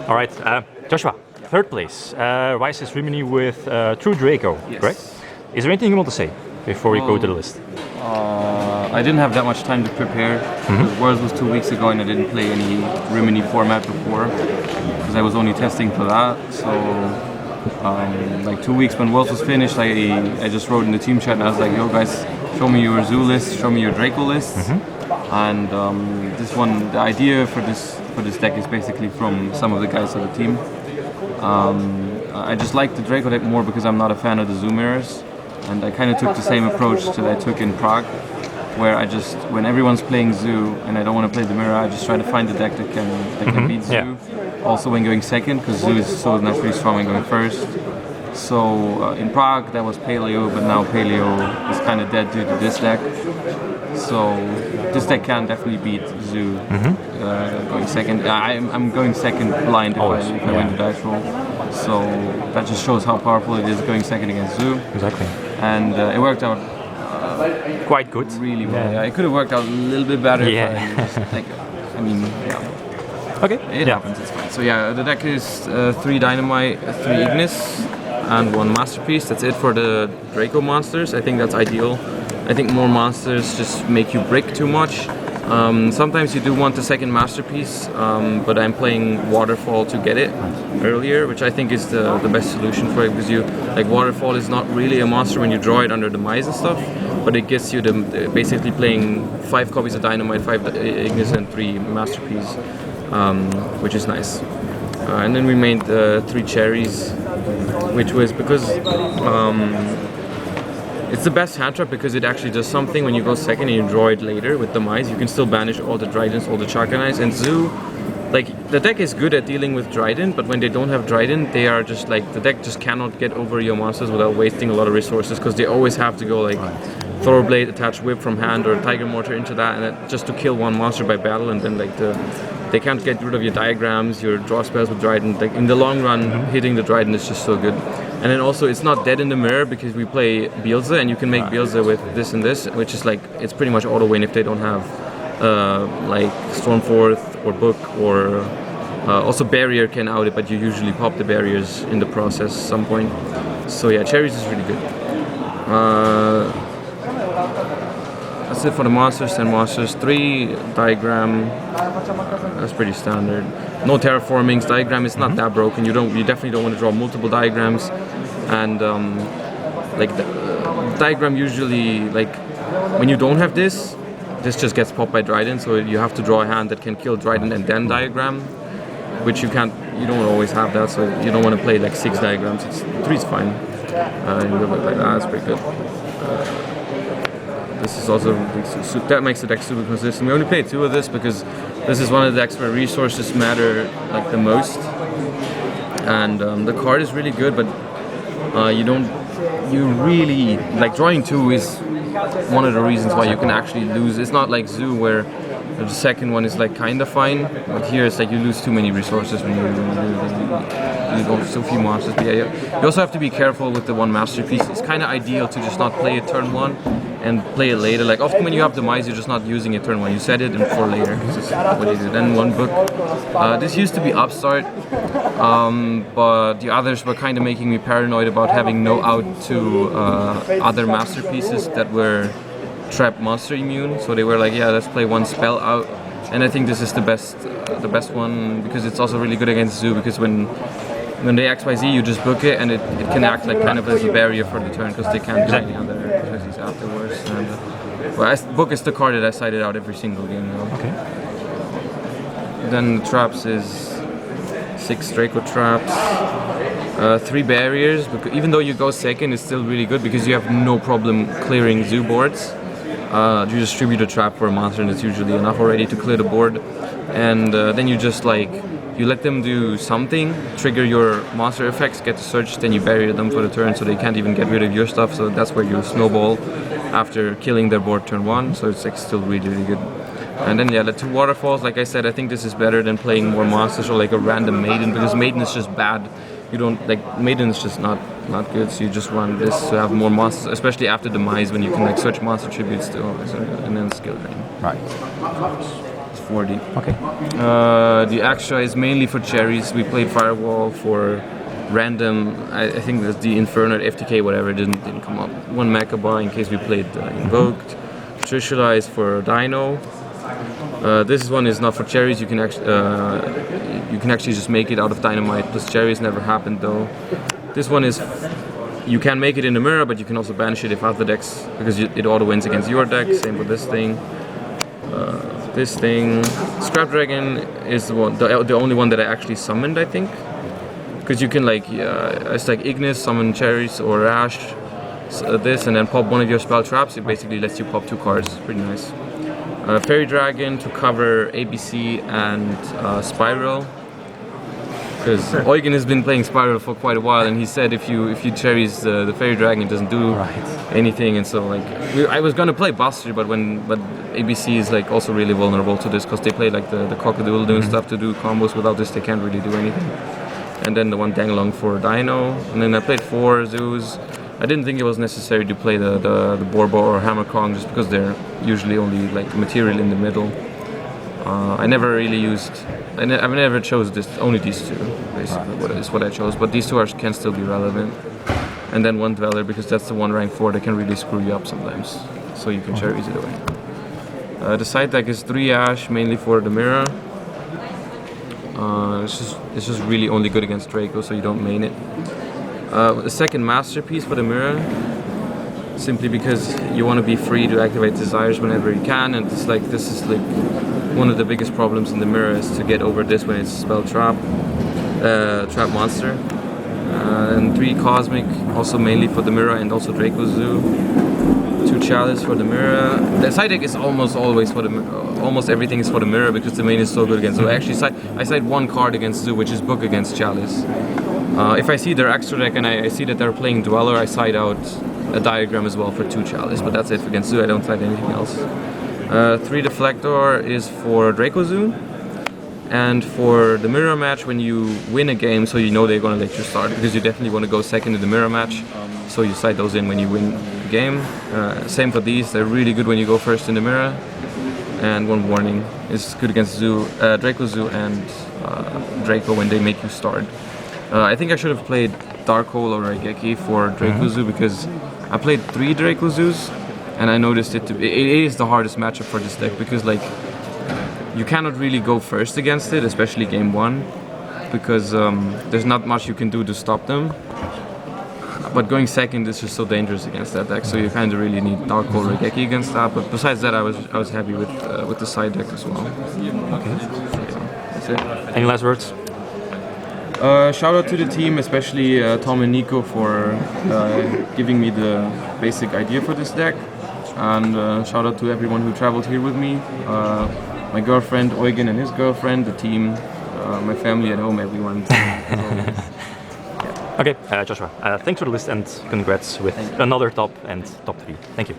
All right, Joshua, third place. YCS Rimini with True Draco, Yes. correct? Is there anything you want to say before we go to the list? I didn't have that much time to prepare. Worlds was 2 weeks ago and I didn't play any Rimini format before because I was only testing for that. So like 2 weeks when Worlds was finished, I just wrote in the team chat and I was like, yo guys, show me your Zoo list, show me your Draco list. And this one, the idea for this deck is basically from some of the guys on the team. I just like the Draco deck more because I'm not a fan of the Zoo mirrors. And I kind of took the same approach that I took in Prague, where I just, when everyone's playing Zoo and I don't want to play the mirror, I just try to find the deck that can beat Zoo. Yeah. Also when going second, because Zoo is so naturally strong when going first. So in Prague that was Paleo, but now Paleo is kind of dead due to this deck. So this deck can definitely beat Zoo going second. I'm going second blind if I win the dice roll. So that just shows how powerful it is going second against Zoo. Exactly. And it worked out quite good. really well. Yeah, it could have worked out a little bit better. Yeah. Okay. It happens, it's fine. So yeah, the deck is 3 Dynamite, 3 Ignis, and 1 Masterpiece. That's it for the Draco monsters. I think that's ideal. I think more monsters just make you brick too much. Sometimes you do want the second Masterpiece, but I'm playing Waterfall to get it earlier, which I think is the best solution for it, because like Waterfall is not really a monster when you draw it under the Mice and stuff, but it gets you basically playing 5 copies of Dynamite, 5 Ignis and 3 Masterpiece, which is nice. And then we made 3 Cherries, which was because it's the best hand trap because it actually does something when you go second and you draw it later with the Mice. You can still banish all the Dridents, all the Chakanais, and Zoo, like the deck is good at dealing with Drident, but when they don't have Drident, they are just like, the deck just cannot get over your monsters without wasting a lot of resources, because they always have to go like Thorblade, attach Whip from hand, or Tiger Mortar into that, and that, just to kill one monster by battle, and then like they can't get rid of your diagrams, your draw spells with Drident. Like in the long run, hitting the Drident is just so good. And then also it's not dead in the mirror because we play Beelze, and you can make Beelze with this and this, which is like, it's pretty much auto win if they don't have like Stormforth or Book, or also Barrier can out it, but you usually pop the barriers in the process at some point. So yeah, Cherries is really good. That's it for the monsters. 10 monsters, 3 Diagram. That's pretty standard. No terraformings. Diagram is not that broken. You definitely don't want to draw multiple diagrams, and like the diagram usually, like when you don't have this just gets popped by Drident. So you have to draw a hand that can kill Drident and then diagram, which you can't. You don't always have that. So you don't want to play like 6 diagrams. 3 is fine. You go like that. That's pretty good. This is also, that makes the deck super consistent. We only played 2 of this because this is one of the decks where resources matter like the most, and the card is really good, but you really, like drawing 2 is one of the reasons why you can actually lose. It's not like Zoo where the second one is like kind of fine, but here it's like you lose too many resources when you go so few monsters. But yeah, you also have to be careful with the 1 Masterpiece. It's kind of ideal to just not play it turn 1 and play it later. Like often when you have the Mice, you're just not using it turn 1. You set it and for later. This is what you do. Then 1 Book. This used to be Upstart, but the others were kind of making me paranoid about having no out to other Masterpieces that were trap monster immune. So they were like, yeah, let's play 1 spell out. And I think this is the best one, because it's also really good against Zoo, because when they XYZ, you just book it, and it can act like kind of as a barrier for the turn, because they can't do any other XYZs afterwards. And, well, Book is the card that I sided out every single game now. Okay. Then the traps is 6 Draco traps, 3 barriers. Because even though you go second, it's still really good because you have no problem clearing Zoo boards. You distribute a trap for a monster, and it's usually enough already to clear the board. And then you just like, you let them do something, trigger your monster effects, get the search, then you bury them for the turn, so they can't even get rid of your stuff. So that's where you snowball after killing their board turn 1. So it's like still really, really good. And then yeah, the 2 Waterfalls, like I said, I think this is better than playing more monsters or like a random Maiden, because Maiden is just bad. You don't, like, Maiden is just not good, so you just run this to have more monsters, especially after Demise, when you can like search monster tributes to and then skill drain. Right. 40. Okay. The extra is mainly for cherries. We played Firewall for random. I think that's the Inferno, FTK, whatever, didn't come up. One Mecha in case we played Invoked. Trishula is for Dino. This one is not for cherries. You can actually just make it out of dynamite plus cherries. Never happened though. This one is you can make it in the mirror, but you can also banish it if other decks because it auto wins against your deck. Same with this thing. This thing, Scrap Dragon is the only one that I actually summoned, I think, because you can it's like Ignis, summon cherries or Ash, this, and then pop one of your spell traps. It basically lets you pop 2 cards. Pretty nice. Fairy Dragon to cover ABC and Spiral, because Eugen has been playing Spiral for quite a while, and he said if you cherries the Fairy Dragon, it doesn't do anything, and so I was gonna play Buster, but ABC is also really vulnerable to this because they play the Crocodile doing stuff to do combos. Without this, they can't really do anything. And then the one Dangalong for Dino, and then I played 4 Zoos. I didn't think it was necessary to play the Borbo or Hammer Kong just because they're usually only material in the middle. I never really used. I've never chose only these 2. Basically, is what I chose. But these 2 can still be relevant. And then one Dweller because that's the one rank 4 that can really screw you up sometimes. So you can cherries it away. The side deck is 3 Ash mainly for the mirror. It's just really only good against Draco, so you don't main it. The second Masterpiece for the mirror, simply because you want to be free to activate desires whenever you can, and this is one of the biggest problems in the mirror is to get over this when it's spell trap monster. And 3 Cosmic, also mainly for the mirror, and also Draco Zoo. 2 Chalice for the mirror. The side deck is almost always for almost everything is for the mirror because the main is so good against Zoo. Actually, I side 1 card against Zoo, which is Book against Chalice. If I see their extra deck and I see that they're playing Dweller, I side out a diagram as well for 2 Chalice, but that's it for against Zoo. I don't side anything else. 3 Deflector is for Draco Zoo, and for the mirror match, when you win a game, so you know they're going to let you start, because you definitely want to go second in the mirror match, so you side those in when you win the game. Same for these, they're really good when you go first in the mirror. And one warning, it's good against Zoo, Draco Zoo and Draco when they make you start. I think I should have played Dark Hole or Raigeki for Draco Zoo because I played 3 Draco Zoos and I noticed it is the hardest matchup for this deck because you cannot really go first against it, especially game 1, because there's not much you can do to stop them. But going second is just so dangerous against that deck, so you kind of really need Dark Hole Raigeki against that. But besides that, I was happy with the side deck as well. Okay. So, yeah, that's it. Any last words? Shout out to the team, especially Tom and Nico for giving me the basic idea for this deck, and shout out to everyone who traveled here with me, my girlfriend Eugen and his girlfriend, the team, my family at home, everyone. Okay, Joshua, thanks for the list and congrats with another top 3. Thank you.